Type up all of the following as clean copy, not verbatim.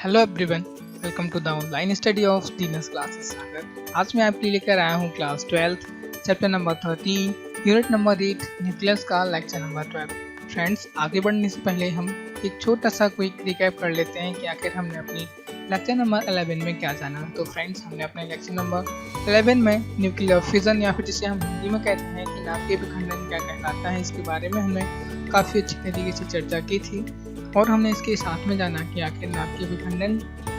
Hello everyone, welcome to the online study of Genius Classes Sagar. आज मैं आपके लिए लेकर आया हूँ class 12 chapter number 13 unit number 8 nucleus का लेक्चर नंबर 12। फ्रेंड्स, आगे बढ़ने से पहले हम एक छोटा सा क्विक रिकैप कर लेते हैं कि आखिर हमने अपनी लेक्चर नंबर 11 में क्या जाना। तो फ्रेंड्स, हमने अपने लेक्चर नंबर 11 में न्यूक्लियर फिजन या फिर जिसे हम हिंदी में कहते हैं कि नाभिकीय विखंडन क्या कहलाता है, इसके बारे में हमने काफ़ी अच्छी तरीके से चर्चा की थी। और हमने इसके साथ में जाना कि आखिर नाभिकीय विखंडन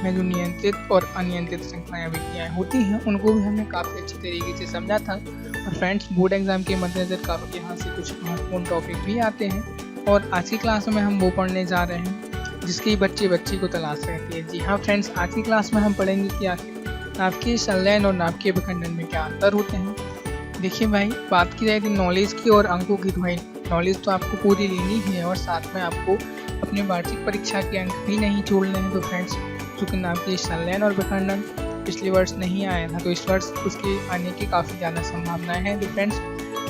में जो नियंत्रित और अनियंत्रित श्रृंखलाएं विक्रियाएं होती हैं उनको भी हमने काफ़ी अच्छी तरीके से समझा था। और फ्रेंड्स, बोर्ड एग्जाम के मद्देनजर काफ़ी यहाँ से कुछ महत्वपूर्ण टॉपिक भी आते हैं और आज की क्लास में हम वो पढ़ने जा रहे हैं जिसकी बच्ची को तलाश रहती है। जी हाँ फ्रेंड्स, आज की क्लास में हम पढ़ेंगे कि आखिर नाभिकीय संलयन और नाभिकीय विखंडन में क्या अंतर होते हैं। देखिए भाई, बात की जाए तो नॉलेज की और अंकों की, तो भाई नॉलेज तो आपको पूरी लेनी है और साथ में आपको अपनी वार्षिक परीक्षा के अंक भी नहीं छोड़ने हैं। तो फ्रेंड्स, चूँकि नाभिकीय संलयन और विखंडन पिछले वर्ष नहीं आया था तो इस वर्ष उसके आने की काफ़ी ज़्यादा संभावनाएं हैं। तो फ्रेंड्स,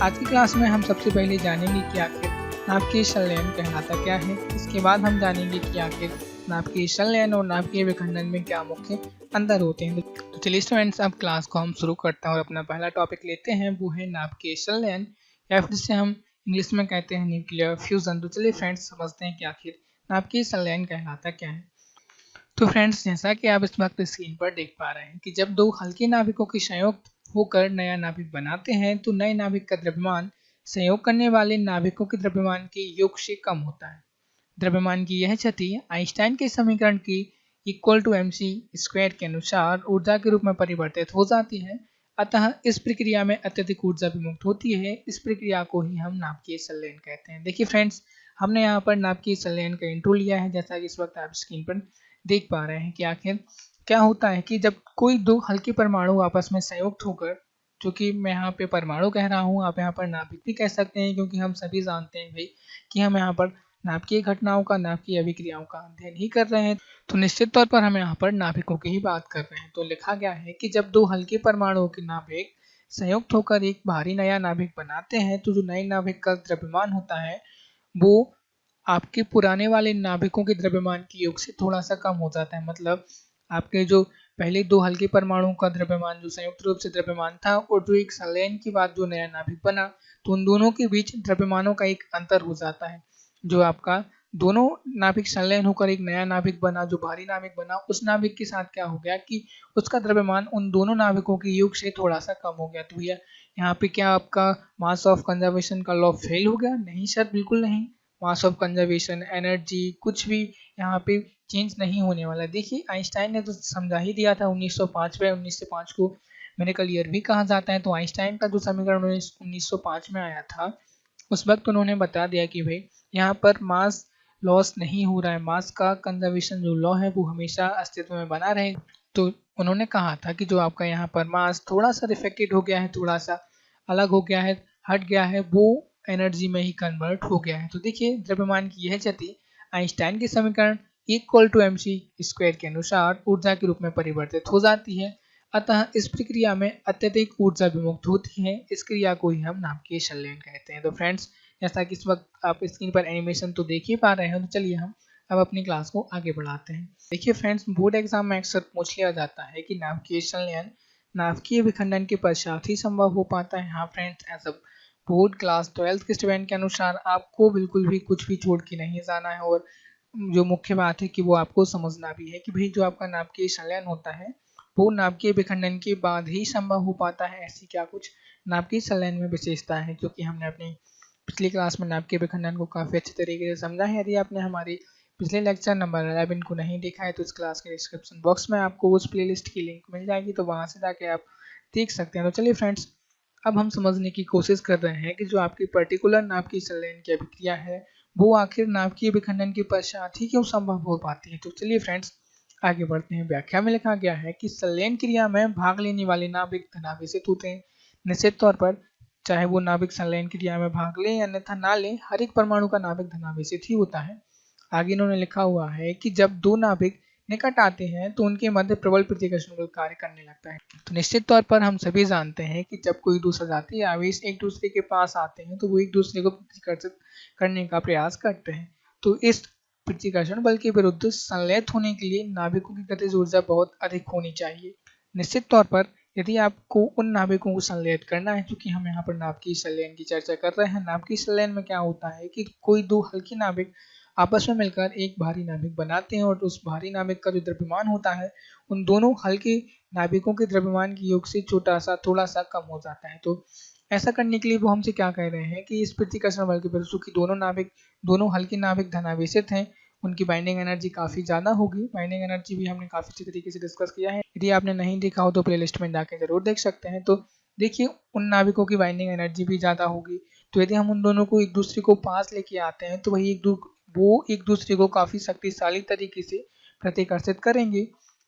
आज की क्लास में हम सबसे पहले जानेंगे कि आखिर नाभिकीय संलयन कहलाता क्या है। इसके बाद हम जानेंगे कि आखिर नाभिकीय संलयन और नाभिकीय विखंडन में क्या मुख्य अंतर होते हैं। तो चलिए स्टूडेंट्स, अब क्लास को हम शुरू करते हैं और अपना पहला टॉपिक लेते हैं, वो है नाभिकीय संलयन या फिर जिसे हम इंग्लिश में कहते हैं न्यूक्लियर फ्यूजन। तो चलिए फ्रेंड्स, समझते हैं कि आखिर नाभिकीय संलयन कहलाता क्या है। तो फ्रेंड्स, जैसा कि आप इस वक्त स्क्रीन पर देख पा रहे हैं कि जब दो हल्के नाभिकों के संयुक्त होकर नया नाभिक बनाते हैं तो नए नाभिक का द्रव्यमान संयोग करने वाले नाभिकों के द्रव्यमान के योग से कम होता है। द्रव्यमान की यह क्षति आइंस्टाइन के समीकरण की इक्वल टू mc स्क्वायर के अनुसार ऊर्जा के रूप में परिवर्तित हो जाती है। अतः इस प्रक्रिया में अत्यधिक ऊर्जा विमुक्त होती है। इस प्रक्रिया को ही हम नाभिकीय संलयन कहते हैं। देखिए फ्रेंड्स, हमने यहाँ पर नाभिकीय संलयन का इंट्रो लिया है, जैसा कि इस वक्त आप स्क्रीन पर देख पा रहे हैं कि आखिर क्या होता है कि जब कोई दो हल्के परमाणु आपस में संयुक्त होकर, जो कि मैं यहाँ पे परमाणु कह रहा हूँ, आप यहाँ पर नाभिक भी कह सकते हैं, क्योंकि हम सभी जानते हैं भाई कि हम यहाँ पर नाभिकीय घटनाओं का, नाभिकीय अभिक्रियाओं का अध्ययन ही कर रहे हैं। तो निश्चित तौर पर हम यहाँ पर नाभिकों की ही बात कर रहे हैं। तो लिखा गया है कि जब दो हल्के परमाणुओं के नाभिक संयुक्त होकर एक भारी नया नाभिक बनाते हैं तो जो नए नाभिक का द्रव्यमान होता है वो आपके पुराने वाले नाभिकों के द्रव्यमान के योग से थोड़ा सा कम हो जाता है। मतलब आपके जो पहले दो हल्के परमाणुओं का द्रव्यमान जो संयुक्त रूप से द्रव्यमान था और जो एक संलयन के बाद जो नया नाभिक बना, तो उन दोनों के बीच द्रव्यमानों का एक अंतर हो जाता है। जो आपका दोनों नाभिक संलयन होकर एक नया नाभिक बना, जो भारी नाभिक बना, उस नाभिक के साथ क्या हो गया कि उसका द्रव्यमान उन दोनों नाभिकों के योग से थोड़ा सा कम हो गया। तो भैया यहाँ पे क्या आपका मास ऑफ कंजर्वेशन का लॉ फेल हो गया? नहीं सर, बिल्कुल नहीं। मास ऑफ कंजर्वेशन, एनर्जी, कुछ भी यहाँ पे चेंज नहीं होने वाला। देखिए, आइंस्टाइन ने तो समझा ही दिया था 1905 में। 1905 को मेरेकल ईयर भी कहा जाता है। तो आइंस्टाइन का जो समीकरण 1905 में आया था, उस वक्त उन्होंने बता दिया कि भाई यहाँ पर मास लॉस नहीं हो रहा है, मास का कंजर्वेशन जो लॉ है वो हमेशा अस्तित्व में बना रहेगा। तो उन्होंने कहा था कि जो आपका यहाँ पर मास थोड़ा सा रिफ्लेक्टेड हो गया है, थोड़ा सा अलग हो गया है, हट गया है, वो एनर्जी में ही कन्वर्ट हो गया है। तो देखिए, द्रव्यमान की यह क्षति आइंस्टाइन के समीकरण इक्वल टू mc स्क्वायर के अनुसार ऊर्जा के रूप में परिवर्तित हो जाती है। अतः इस प्रक्रिया में अत्यधिक ऊर्जा विमुक्त होती है। इस क्रिया को ही हम नाभिकीय संलयन कहते हैं। तो फ्रेंड्स, जैसा कि इस वक्त आप स्क्रीन पर एनिमेशन तो देख ही पा रहे हैं, तो चलिए हम अब अपनी क्लास को आगे बढ़ाते हैं। देखिए फ्रेंड्स, बोर्ड एग्जाम में अक्सर पूछ लिया जाता है कि नाभिकीय संलयन नाभिकीय विखंडन के पश्चात ही संभव हो पाता है। हाँ friends, as a board class 12 के स्टूडेंट के अनुसार आपको बिल्कुल भी कुछ भी छोड़ के नहीं जाना है। और जो मुख्य बात है कि वो आपको समझना भी है कि भाई जो आपका नाभिकीय संलयन होता है वो नाभिकीय विखंडन के बाद ही संभव हो पाता है। ऐसी क्या कुछ नाभिकीय संलयन में विशेषता है, जो कि हमने अपनी पिछली क्लास में नाभिकीय विखंडन को काफ़ी अच्छे तरीके से समझा है। यदि आपने हमारी पिछले लेक्चर नंबर 11 को नहीं देखा है तो इस क्लास के डिस्क्रिप्शन बॉक्स में आपको उस प्लेलिस्ट की लिंक मिल जाएगी, तो वहाँ से जाके आप देख सकते हैं। तो चलिए फ्रेंड्स, अब हम समझने की कोशिश कर रहे हैं कि जो आपकी पर्टिकुलर नाभिकीय संलयन की अभिक्रिया है वो आखिर नाभिकीय विखंडन के पश्चात ही क्यों संभव हो पाती है। तो चलिए फ्रेंड्स, आगे बढ़ते हैं। व्याख्या में लिखा गया है कि संलयन क्रिया में भाग लेने वाले नाभिक धनावेशित होते हैं। निश्चित तौर पर चाहे वो नाभिक संलयन क्रिया में भाग ले या अन्यथा ना ले, हर एक परमाणु का नाभिक धनावेशित ही होता है। आगे इन्होंने लिखा हुआ है कि जब दो नाभिक निकट आते हैं तो उनके मध्य प्रबल प्रतिकर्षण बल कार्य करने लगता है। तो निश्चित तौर पर हम सभी जानते हैं कि जब कोई दो सजातीय आवेश एक दूसरे के पास आते हैं तो वो एक दूसरे को प्रतिकर्षित करने का प्रयास करते हैं। तो इस पृथ्वीकर्षण बल के विरुद्ध संलयित होने के लिए नाभिकों की गतिज ऊर्जा बहुत अधिक होनी चाहिए। निश्चित तौर पर यदि आपको उन नाभिकों को संलयित करना है, क्योंकि हम यहाँ पर नाभिकीय संलयन की चर्चा कर रहे हैं। नाभिकीय संलयन में क्या होता है कि कोई दो हल्की नाभिक आपस में मिलकर एक भारी नाभिक बनाते हैं और उस भारी नाभिक का जो द्रव्यमान होता है उन दोनों हल्के नाभिकों के द्रव्यमान के योग से छोटा सा थोड़ा सा कम हो जाता है। तो ऐसा करने के लिए वो हमसे क्या कह रहे हैं कि इस पृथ्वीकर्षण बल के विरुद्ध की दोनों हल्के नाभिक धनावेशित हैं, उनकी बाइंडिंग एनर्जी काफ़ी ज़्यादा होगी। बाइंडिंग एनर्जी भी हमने काफ़ी अच्छी तरीके से डिस्कस किया है, यदि आपने नहीं देखा हो तो प्लेलिस्ट में जाके जरूर देख सकते हैं। तो देखिए उन नाभिकों की बाइंडिंग एनर्जी भी ज़्यादा होगी, तो यदि हम उन दोनों को एक दूसरे को पास लेके आते हैं तो वो एक दूसरे को काफ़ी शक्तिशाली तरीके से प्रतिकर्षित करेंगे।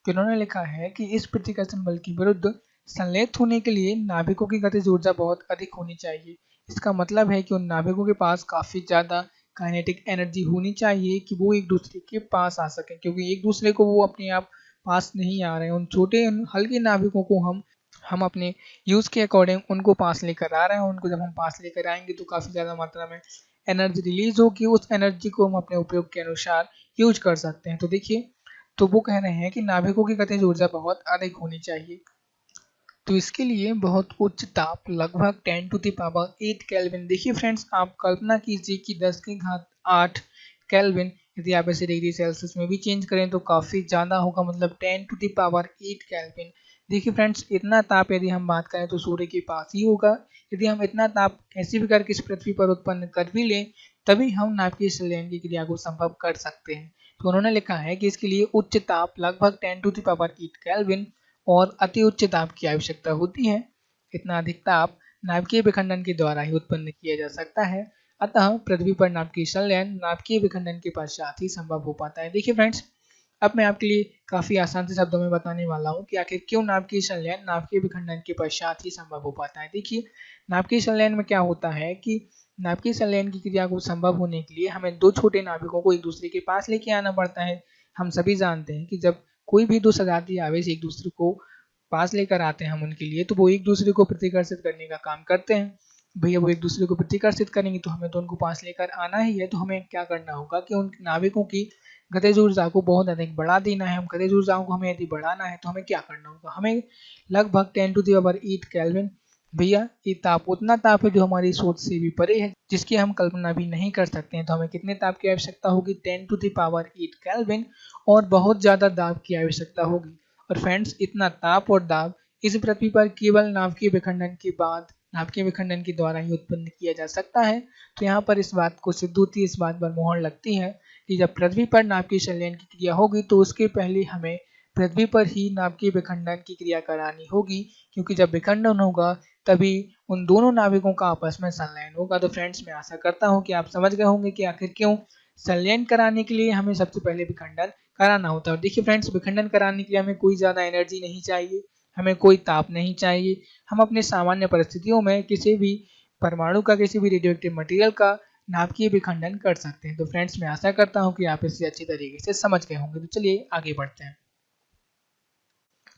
तो इन्होंने लिखा है कि इस प्रतिकर्षण बल के विरुद्ध संलयित होने के लिए नाभिकों की गतिज ऊर्जा बहुत अधिक होनी चाहिए। इसका मतलब है कि उन नाभिकों के पास काफ़ी ज़्यादा काइनेटिक एनर्जी होनी चाहिए कि वो एक दूसरे के पास आ सकें, क्योंकि एक दूसरे को वो अपने आप पास नहीं आ रहे हैं। उन हल्के नाभिकों को हम अपने यूज़ के अकॉर्डिंग उनको पास लेकर आ रहे हैं। उनको जब हम पास लेकर आएंगे तो काफ़ी ज़्यादा मात्रा में एनर्जी रिलीज होगी, उस एनर्जी को हम अपने उपयोग के अनुसार यूज कर सकते हैं। तो देखिए, तो वो कह रहे हैं कि नाभिकों की गतिज ऊर्जा बहुत अधिक होनी चाहिए। तो इसके लिए बहुत उच्च ताप लगभग 10 टू द पावर 8 केल्विन। देखिए फ्रेंड्स, आप कल्पना कीजिए कि 10 की घात 8 केल्विन, यदि आप इसे डिग्री सेल्सियस में भी चेंज करें तो काफ़ी ज़्यादा होगा, मतलब 10 टू द पावर 8 केल्विन। देखिए फ्रेंड्स, इतना ताप यदि हम बात करें तो सूर्य के पास ही होगा। यदि हम इतना ताप कैसे भी करके इस पृथ्वी पर उत्पन्न कर भी लें तभी हम नाभिकीय संलयन की क्रिया को संभव कर सकते हैं। तो उन्होंने लिखा है कि इसके लिए उच्च ताप लगभग 10 टू द पावर 8 केल्विन और अति उच्च ताप की आवश्यकता होती है। इतना अधिक ताप नाभिकीय विखंडन के द्वारा ही उत्पन्न किया जा सकता है। अतः पृथ्वी पर नाभिकीय संलयन नाभिकीय विखंडन के पश्चात ही संभव हो पाता है। देखिए फ्रेंड्स, अब मैं आपके लिए काफ़ी आसान से शब्दों में बताने वाला हूँ कि आखिर क्यों नाभिकीय संलयन नाभिकीय विखंडन के पश्चात ही संभव हो पाता है। देखिए, नाभिकीय संलयन में क्या होता है कि नाभिकीय संलयन की क्रिया को संभव होने के लिए हमें दो छोटे नाभिकों को एक दूसरे के पास लेके आना पड़ता है। हम सभी जानते हैं कि जब कोई भी दो सजातीय आवेश एक दूसरे को पास लेकर आते हैं हम उनके लिए, तो वो एक दूसरे को प्रतिकर्षित करने का काम करते हैं। भैया वो एक दूसरे को प्रतिकर्षित करेंगे तो हमें तो उनको पास लेकर आना ही है। तो हमें क्या करना होगा कि उन नाभिकों की गतिज ऊर्जा को बहुत अधिक बढ़ा देना है। हम गतिज ऊर्जाओं को हमें यदि बढ़ाना है तो हमें क्या करना होगा, हमें लगभग 10 टू द पावर 8 केल्विन, भैया ये ताप उतना ताप है जो हमारी सोच से भी परे है, जिसकी हम कल्पना भी नहीं कर सकते हैं। तो हमें कितने ताप की आवश्यकता होगी, 10 टू द पावर 8 केल्विन, और बहुत ज़्यादा दाब की आवश्यकता होगी। और फ्रेंड्स, इतना ताप और दाब इस पृथ्वी पर केवल नाभिकीय विखंडन के बाद नाभिकीय विखंडन के द्वारा ही उत्पन्न किया जा सकता है। तो यहाँ पर इस बात को सिद्ध होती है, इस बात पर मोहर लगती है कि जब पृथ्वी पर नाभिकीय संलयन की क्रिया होगी तो उसके पहले हमें पृथ्वी पर ही नाभिकीय विखंडन की क्रिया करानी होगी, क्योंकि जब विखंडन होगा तभी उन दोनों नाभिकों का आपस में संलयन होगा। तो फ्रेंड्स, मैं आशा करता हूँ कि आप समझ गए होंगे कि आखिर क्यों संलयन कराने के लिए हमें सबसे पहले विखंडन कराना होता है। देखिए फ्रेंड्स, विखंडन कराने के लिए हमें कोई ज़्यादा एनर्जी नहीं चाहिए, हमें कोई ताप नहीं चाहिए। हम अपने सामान्य परिस्थितियों में किसी भी परमाणु का, किसी भी रेडियोएक्टिव मटेरियल का नाभिकीय विखंडन कर सकते हैं। तो फ्रेंड्स, मैं आशा करता हूँ कि आप इसे अच्छी तरीके से समझ गए होंगे। तो चलिए आगे बढ़ते हैं।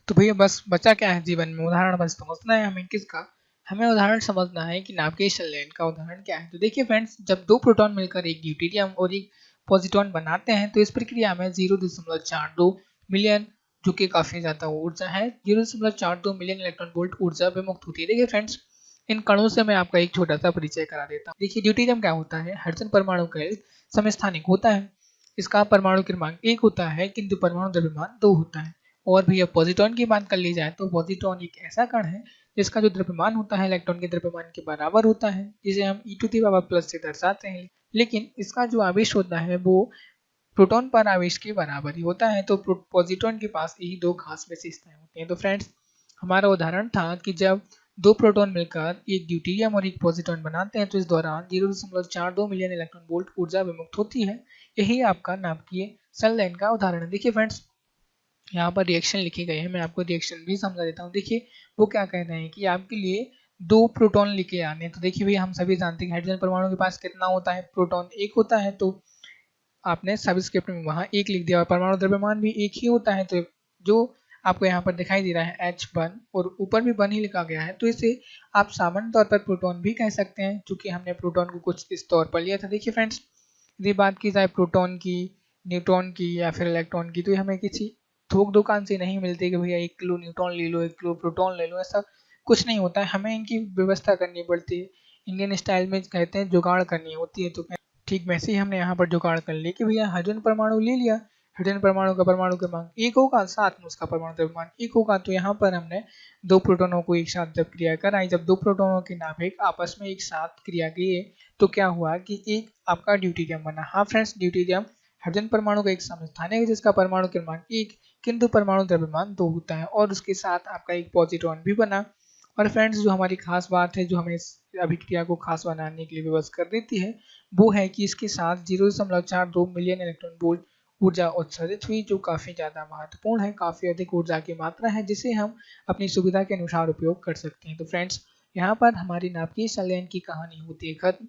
तो भैया बस बचा क्या है जीवन में, उदाहरण बस समझना है हमें। किसका? हमें उदाहरण समझना है कि नाभिकीय संलयन का उदाहरण क्या है। तो देखिए फ्रेंड्स, जब दो प्रोटॉन मिलकर एक ड्यूटेरियम और एक पॉजिट्रॉन बनाते हैं तो इस प्रक्रिया में 0.42 मिलियन, जो कि काफ़ी ज़्यादा ऊर्जा है, 0.42 मिलियन इलेक्ट्रॉन वोल्ट ऊर्जा विमुक्त होती है। देखिए फ्रेंड्स, इन कणों से मैं आपका एक छोटा सा परिचय करा देता हूँ। देखिए, ड्यूटेरियम क्या होता है, हाइड्रोजन परमाणु का समस्थानिक होता है। इसका परमाणु क्रमांक 1 होता है, किंतु परमाणु द्रव्यमान 2 होता है। और भैया पॉजिट्रॉन की बात कर ली जाए तो पॉजिट्रॉन एक ऐसा कण है जिसका जो द्रव्यमान होता है इलेक्ट्रॉन के द्रव्यमान के बराबर होता है, जिसे हम e to the power plus से दर्शाते हैं। लेकिन इसका जो आवेश होता है वो प्रोटॉन पर आवेश के बराबर ही होता है। तो पॉजिट्रॉन के पास यही दो खास विशेषताएं होती हैं। तो फ्रेंड्स, हमारा उदाहरण था कि जब दो प्रोटॉन मिलकर एक ड्यूटेरियम और एक पॉजिट्रॉन बनाते हैं तो इस दौरान 0.42 मिलियन इलेक्ट्रॉन वोल्ट ऊर्जा विमुक्त होती है। यही आपका नाभिकीय संलयन का उदाहरण है। देखिए फ्रेंड्स, यहाँ पर रिएक्शन लिखे गए हैं, मैं आपको रिएक्शन भी समझा देता हूँ। देखिए वो क्या कह रहे हैं कि आपके लिए दो प्रोटॉन लिखे आने हैं। तो देखिए भैया, हम सभी जानते हैं हाइड्रोजन परमाणु के पास कितना होता है, प्रोटॉन एक होता है। तो आपने सब स्क्रिप्ट में वहाँ एक लिख दिया और परमाणु द्रव्यमान भी एक ही होता है। तो जो आपको यहाँ पर दिखाई दे रहा है H1 और ऊपर भी 1 ही लिखा गया है, तो इसे आप सामान्य तौर पर प्रोटॉन भी कह सकते हैं, क्योंकि हमने प्रोटॉन को कुछ इस तौर पर लिया था। देखिए फ्रेंड्स, यदि बात की जाए प्रोटॉन की न्यूट्रॉन की या फिर इलेक्ट्रॉन की, तो ये हमें किसी थोक दुकान से नहीं मिलती कि भैया 1 किलो न्यूट्रॉन ले लो, 1 किलो प्रोटॉन ले लो, ऐसा कुछ नहीं होता है। हमें इनकी व्यवस्था करनी पड़ती है। इंडियन स्टाइल में कहते हैं जुगाड़ करनी होती है। तो ठीक वैसे ही हमने यहाँ पर जुगाड़ कर ली कि भैया हाइड्रोजन परमाणु ले लिया, हाइड्रोजन परमाणु का परमाणु क्रमांक 1 होगा, साथ में उसका परमाणु द्रव्यमान 1 होगा। तो यहाँ पर हमने दो प्रोटोनों को एक साथ जब क्रिया कराई, जब दो प्रोटोनों के नाभिक आपस में एक साथ क्रिया किए, तो क्या हुआ कि एक आपका ड्यूटेरियम बना। हाँ फ्रेंड्स, ड्यूटेरियम हाइड्रोजन परमाणु का एक समस्थानिक है जिसका परमाणु क्रमांक 1, किंतु परमाणु द्रव्यमान 2 होता है, और उसके साथ आपका एक पॉजिट्रॉन भी बना। और फ्रेंड्स, जो हमारी खास बात है, जो हमें इस अभिक्रिया को खास बनाने के लिए विवश कर देती है, वो है कि इसके साथ 0.42 मिलियन इलेक्ट्रॉन वोल्ट ऊर्जा उत्सर्जित हुई, जो काफ़ी ज़्यादा महत्वपूर्ण है, काफ़ी अधिक ऊर्जा की मात्रा है, जिसे हम अपनी सुविधा के अनुसार उपयोग कर सकते हैं। तो फ्रेंड्स, यहाँ पर हमारी नाभिकीय संलयन की कहानी होती है खत्म।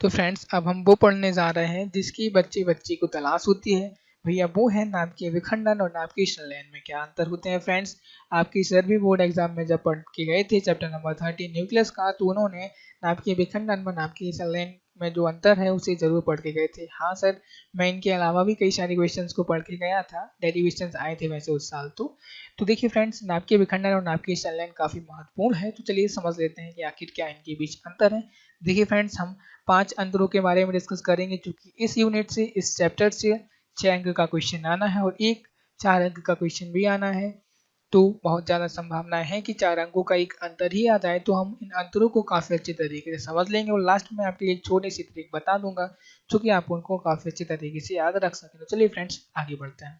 तो फ्रेंड्स, अब हम वो पढ़ने जा रहे हैं जिसकी बच्चे बच्ची को तलाश होती है भैया, वो है नाभिकीय विखंडन और नाभिकीय संलयन में क्या अंतर होते हैं। फ्रेंड्स, आपकी सर भी बोर्ड एग्जाम में जब पढ़ के गए थे चैप्टर नंबर 30 न्यूक्लियस का, तो उन्होंने नाभिकीय विखंडन व नाभिकीय संलयन में जो अंतर है उसे जरूर पढ़ के गए थे। हाँ सर, मैं इनके अलावा भी कई सारे क्वेश्चंस को पढ़ के गया था, डेरिवेशंस आए थे वैसे उस साल। तो देखिए फ्रेंड्स, नाभिकीय विखंडन और नाभिकीय संलयन काफी महत्वपूर्ण है। तो चलिए समझ लेते हैं कि आखिर क्या इनके बीच अंतर है। देखिए फ्रेंड्स, हम 5 अंतरों के बारे में डिस्कस करेंगे, क्योंकि इस यूनिट से, इस चैप्टर से 6 अंक का क्वेश्चन आना है और एक 4 अंक का क्वेश्चन भी आना है। तो बहुत ज़्यादा संभावनाएं हैं कि 4 अंकों का एक अंतर ही आ जाए। तो हम इन अंतरों को काफ़ी अच्छे तरीके से समझ लेंगे, और लास्ट में आपके लिए एक छोटी सी ट्रिक बता दूंगा, जो कि आप उनको काफ़ी अच्छे तरीके से याद रख सकें। तो चलिए फ्रेंड्स, आगे बढ़ते हैं।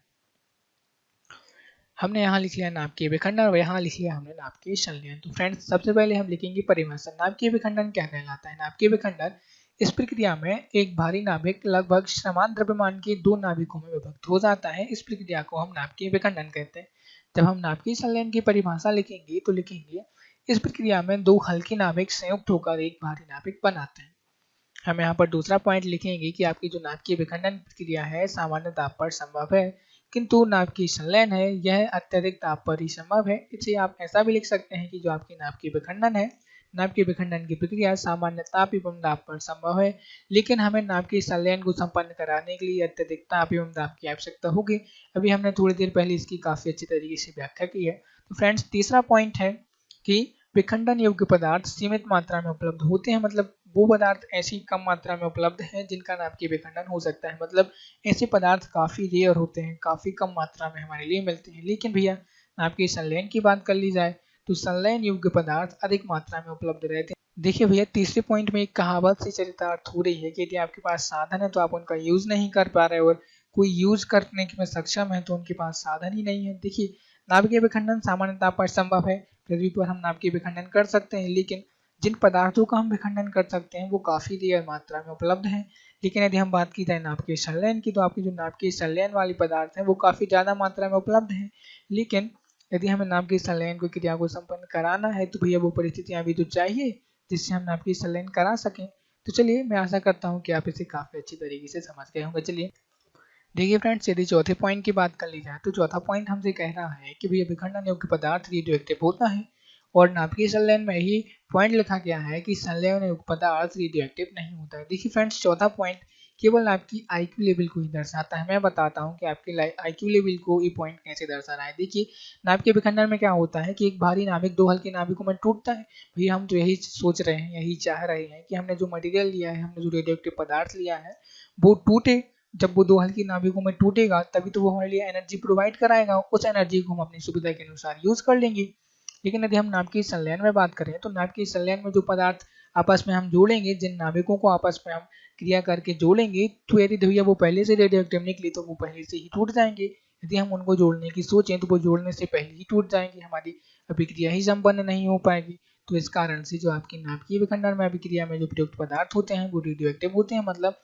हमने यहाँ लिख लिया नाभिकीय विखंडन और यहाँ लिख लिया हमने नाभिकीय संलयन। तो फ्रेंड्स, सबसे पहले हम लिखेंगे परिभाषा। नाभिकीय विखंडन क्या कहलाता है। नाभिकीय विखंडन, इस प्रक्रिया में एक भारी नाभिक लगभग समान द्रव्यमान के दो नाभिकों में विभक्त हो जाता है। इस प्रक्रिया को हम नाभिकीय विखंडन कहते हैं। जब हम नाभिकीय संलयन की परिभाषा लिखेंगे तो लिखेंगे, इस प्रक्रिया में दो हल्के नाभिक संयुक्त होकर एक भारी नाभिक बनाते हैं। हम यहाँ पर दूसरा पॉइंट लिखेंगे कि आपकी जो नाभिकीय विखंडन प्रक्रिया है सामान्य ताप पर संभव है, किंतु नाभिकीय संलयन है यह अत्यधिक ताप पर ही संभव है। इसे आप ऐसा भी लिख सकते हैं कि जो आपकी नाभिकीय विखंडन है, नाभिकीय विखंडन की प्रक्रिया सामान्य ताप एवं दाब पर संभव है, लेकिन हमें नाभिकीय संलयन को संपन्न कराने के लिए अत्यधिक ताप एवं दाब की आवश्यकता होगी। अभी हमने थोड़ी देर पहले इसकी काफी अच्छी तरीके से व्याख्या की है। तो फ्रेंड्स, तीसरा पॉइंट है कि विखंडन योग्य पदार्थ सीमित मात्रा में उपलब्ध होते हैं। मतलब वो पदार्थ ऐसी कम मात्रा में उपलब्ध हैं जिनका नाभिकीय विखंडन हो सकता है। मतलब ऐसे पदार्थ काफी रेयर होते हैं, काफी कम मात्रा में हमारे लिए मिलते हैं। लेकिन भैया, नाभिकीय संलयन की बात कर ली जाए तो संलयन योग्य पदार्थ अधिक मात्रा में उपलब्ध रहते हैं। देखिए भैया, तीसरे पॉइंट में एक कहावत से चरितार्थ हो रही है कि यदि आपके पास साधन है तो आप उनका यूज नहीं कर पा रहे, और कोई यूज करने में सक्षम है तो उनके पास साधन ही नहीं है। देखिए, नाभिकीय विखंडन सामान्य ताप पर संभव है, पृथ्वी पर हम नाभिकीय विखंडन कर सकते हैं, लेकिन जिन पदार्थों का हम विखंडन कर सकते हैं वो काफी रेयर मात्रा में उपलब्ध हैं। लेकिन यदि हम बात की जाए नाभिकीय संलयन की, तो आपकी जो नाभिकीय संलयन वाली पदार्थ हैं वो काफी ज्यादा मात्रा में उपलब्ध हैं। लेकिन यदि हमें नाभिकीय संलयन की क्रिया को संपन्न कराना है तो भैया वो परिस्थितियां भी तो चाहिए जिससे हम नाभिकीय संलयन करा सकें। तो चलिए, मैं आशा करता हूँ कि आप इसे काफी अच्छी तरीके से समझ गए होंगे। चलिए देखिए फ्रेंड्स, यदि चौथे पॉइंट की बात कर ली जाए तो चौथा पॉइंट हमसे कह रहा है कि भैया विखंडन योग्य पदार्थ रेडियोएक्टिव होता है, और नाभिकीय संलयन में ही पॉइंट लिखा गया है कि संलयन योग्य पदार्थ रेडियोएक्टिव नहीं होता है। देखिए फ्रेंड्स, चौथा पॉइंट केवल आपकी आईक्यू लेवल को ही दर्शाता है। मैं बताता हूँ कि आपके आईक्यू लेवल को ये पॉइंट कैसे दर्शा रहा है। देखिए, नाभिकीय विखंडन में क्या होता है कि एक भारी नाभिक दो हल्के नाभिकों में टूटता है। भैया, हम तो यही सोच रहे हैं, यही चाह रहे हैं कि हमने जो मटेरियल लिया है, हमने जो रेडियोएक्टिव पदार्थ लिया है वो टूटे। जब वो दो हल्की नाभिकों में टूटेगा तभी तो वो हमारे लिए एनर्जी प्रोवाइड कराएगा, उस एनर्जी को हम अपनी सुविधा के अनुसार यूज कर लेंगे। लेकिन यदि हम नाभिकीय संलयन में बात करें तो नाभिकीय संलयन में जो पदार्थ आपस में हम जोड़ेंगे, जिन नाभिकों को आपस में हम क्रिया करके जोड़ेंगे, तो यदि भैया वो पहले से रेडियोएक्टिव निकली तो वो पहले से ही टूट जाएंगे। यदि हम उनको जोड़ने की सोचें तो वो जोड़ने से पहले ही टूट जाएंगे, हमारी अभिक्रिया ही संपन्न नहीं हो पाएगी। तो इस कारण से जो आपकी नाभिकीय विखंडन में अभिक्रिया में जो प्रयुक्त पदार्थ होते हैं वो रेडियोएक्टिव होते हैं, मतलब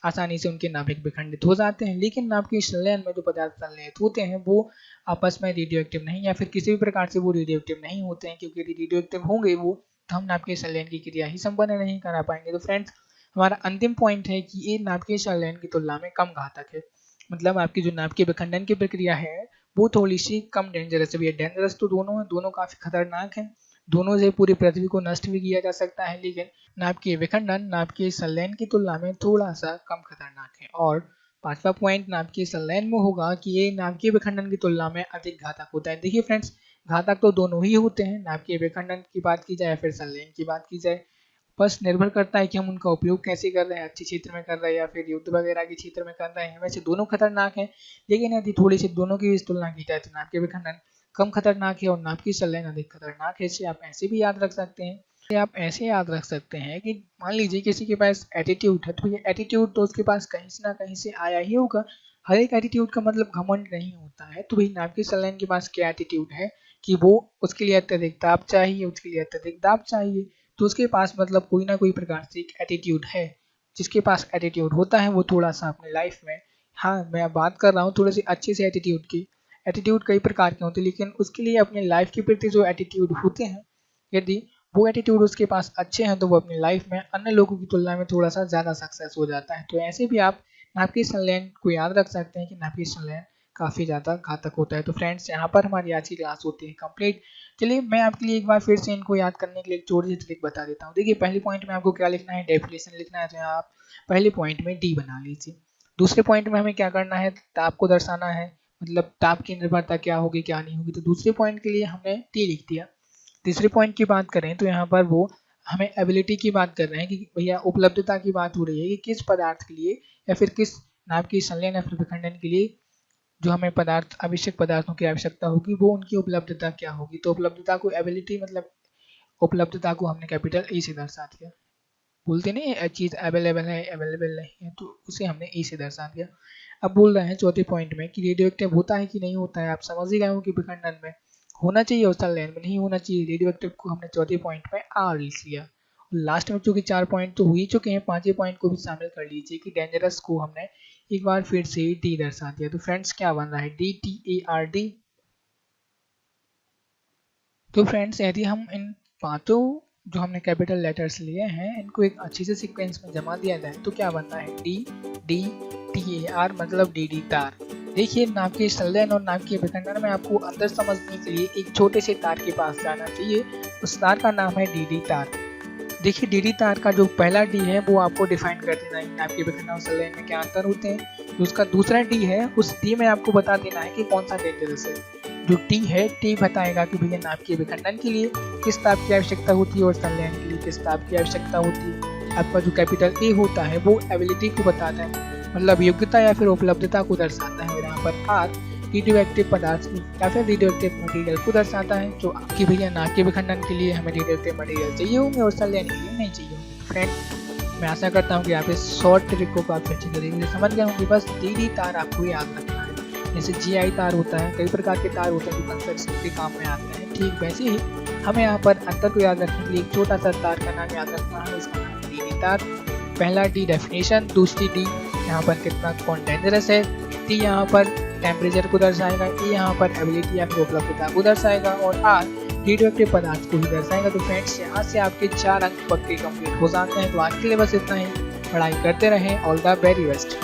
आसानी से उनके नाभिक विखंडित हो जाते हैं। लेकिन नाभिकीय संलयन में जो पदार्थ संलयित होते हैं वो आपस में रेडियोएक्टिव नहीं, या फिर किसी भी प्रकार से वो रेडियोएक्टिव नहीं होते हैं, क्योंकि यदि रेडियोएक्टिव होंगे वो तो हम नाभिकीय संलयन की क्रिया ही संपन्न नहीं करा पाएंगे। तो फ्रेंड्स, हमारा अंतिम पॉइंट है कि ये नाभिकीय संलयन की तुलना में कम घातक है। मतलब आपकी जो नाभिकीय विखंडन की प्रक्रिया है वो थोड़ी सी कम डेंजरस है। डेंजरस तो दोनों है, दोनों काफी खतरनाक है, दोनों से पूरी पृथ्वी को नष्ट भी किया जा सकता है। लेकिन नाभिकीय विखंडन नाभिकीय संलयन की तुलना में थोड़ा सा कम खतरनाक है। और पांचवा पॉइंट नाभिकीय संलयन में होगा कि ये नाभिकीय विखंडन की तुलना में अधिक घातक होता है। देखिए फ्रेंड्स, घातक तो दोनों ही होते हैं, नाभिकीय विखंडन की बात की जाए या फिर संलयन की बात की जाए, बस निर्भर करता है कि हम उनका उपयोग कैसे कर रहे हैं, अच्छे क्षेत्र में कर रहे हैं या फिर युद्ध वगैरह के क्षेत्र में कर रहे हैं। वैसे दोनों खतरनाक हैं, लेकिन यदि थोड़ी सी दोनों की तुलना की जाए तो नाभिकीय विखंडन कम खतरनाक है और नाभिकीय संलयन अधिक खतरनाक है। इसे आप ऐसे भी याद रख सकते हैं, आप ऐसे याद रख सकते हैं कि मान लीजिए किसी के पास एटीट्यूड है, तो ये एटीट्यूड तो उसके पास कहीं से ना कहीं से आया ही होगा। हर एक एटीट्यूड का मतलब घमंड नहीं होता है। तो भाई नाभिकीय संलयन के पास क्या एटीट्यूड है कि वो उसके लिए अत्यधिक दाब चाहिए, उसके लिए अत्यधिक दाब चाहिए, तो उसके पास मतलब कोई ना कोई प्रकार से एक एटीट्यूड है। जिसके पास एटीट्यूड होता है वो थोड़ा सा अपने लाइफ में, हाँ मैं बात कर रहा हूँ थोड़े से अच्छे से एटीट्यूड की। एटीट्यूड कई प्रकार के होते हैं, लेकिन उसके लिए अपने लाइफ के प्रति जो एटीट्यूड होते हैं, यदि वो एटीट्यूड उसके पास अच्छे हैं तो वो अपनी लाइफ में अन्य लोगों की तुलना में थोड़ा सा ज़्यादा सक्सेस हो जाता है। तो ऐसे भी आप नाभिकीय संलयन को याद रख सकते हैं कि नाभिकीय संलयन काफ़ी ज़्यादा घातक होता है। तो फ्रेंड्स, यहाँ पर हमारी आज की क्लास होती है कंप्लीट। चलिए मैं आपके लिए एक बार फिर से इनको याद करने के लिए एक छोटी सी ट्रिक बता देता हूँ। देखिए पहले पॉइंट में आपको क्या लिखना है, डेफिनेशन लिखना है, तो यहाँ आप पहले पॉइंट में डी बना लीजिए। दूसरे पॉइंट में हमें क्या करना है, ताप को दर्शाना है, मतलब ताप की निर्भरता क्या होगी क्या नहीं होगी, तो दूसरे पॉइंट के लिए हमने टी लिख दिया। तीसरे पॉइंट की बात करें तो यहाँ पर वो हमें एबिलिटी की बात कर रहे हैं कि भैया उपलब्धता की बात हो रही है कि किस पदार्थ के लिए या फिर किस नाभिकीय संलयन या फिर विखंडन के लिए जो हमें पदार्थ आवश्यक पदार्थों की आवश्यकता होगी वो उनकी उपलब्धता क्या होगी। तो उपलब्धता को एबिलिटी मतलब उपलब्धता को हमने कैपिटल ए से दर्शा दिया। बोलते नहीं चीज़ अवेलेबल है अवेलेबल नहीं है, तो उसे हमने ए से दर्शा दिया। अब बोल रहे हैं चौथे पॉइंट में कि रेडियो एक्टिव होता है कि नहीं होता है। आप समझ ही गए हो कि विखंडन में होना चाहिए और संलयन में नहीं होना चाहिए। रेडियो एक्टिव को हमने चौथे पॉइंट में आर लिख लिया। लास्ट में चूंकि 4 पॉइंट तो हो ही चुके हैं, पांचवें पॉइंट को भी शामिल कर लीजिए कि डेंजरस को हमने एक बार फिर से डी दर्शा दिया। तो फ्रेंड्स क्या बन रहा है, DTARD। तो फ्रेंड्स यदि हम इन पांचों जो हमने कैपिटल लेटर्स लिए हैं इनको एक अच्छी से सीक्वेंस में जमा दिया जाए तो क्या बनता है, DDTAR मतलब DD तार। देखिए नाभिकीय संलयन और नाभिकीय विखंडन में आपको अंदर समझने के लिए एक छोटे से तार के पास जाना चाहिए। उस तार का नाम है DD तार। देखिए DD तार का जो पहला डी है वो आपको डिफाइन कर देना है नाभिकीय विखंडन और संलयन में क्या अंतर होते हैं। जो उसका दूसरा डी है उस डी में आपको बता देना है कि कौन सा डेंजरस है। जो टी है, टी बताएगा कि भैया नाभिकीय विखंडन के लिए किस ताप की आवश्यकता होती है और संलयन के लिए किस ताप की आवश्यकता होती है। आपका जो कैपिटल ए होता है वो एबिलिटी को बताता है, मतलब योग्यता या फिर उपलब्धता को दर्शाता है। और यहाँ पर आर रेडियोएक्टिव पदार्थ या फिर रेडियोएक्टिव मटेरियल को दर्शाता है, जो आपकी भैया नाभिकीय विखंडन के लिए हमें रेडियोएक्टिव मटेरियल चाहिए होंगे और संलयन के लिए नहीं चाहिए होंगे। फ्रेंड मैं आशा करता हूँ कि आप इस शॉर्ट ट्रिक को काफ़ी अच्छी तरीके से समझ गए होंगे। बस DD तार आपको याद रखना है। जैसे GI तार होता है, कई प्रकार के तार होते हैं जो कंस्ट्रक्शन के काम में आते हैं, ठीक वैसे ही हमें यहाँ पर अंतर को याद रखने के लिए एक छोटा सा तार का नाम याद रखना है। इसका नाम है DD तार। पहला डी डेफिनेशन, दूसरी डी यहाँ पर कितना कौन डेंजरस है, टी यहाँ पर टेम्परेचर को दर्शाएगा, ई यहाँ पर एबिलिटी या फिर उपलब्धता को दर्शाएगा और आर रेडियोएक्टिव पदार्थ को ही दर्शाएगा। तो फ्रेंड्स यहाँ से आपके 4 अंक पक्के कंप्लीट हो जाते हैं। तो आज के लिए बस इतना ही। पढ़ाई करते रहें। All the very best.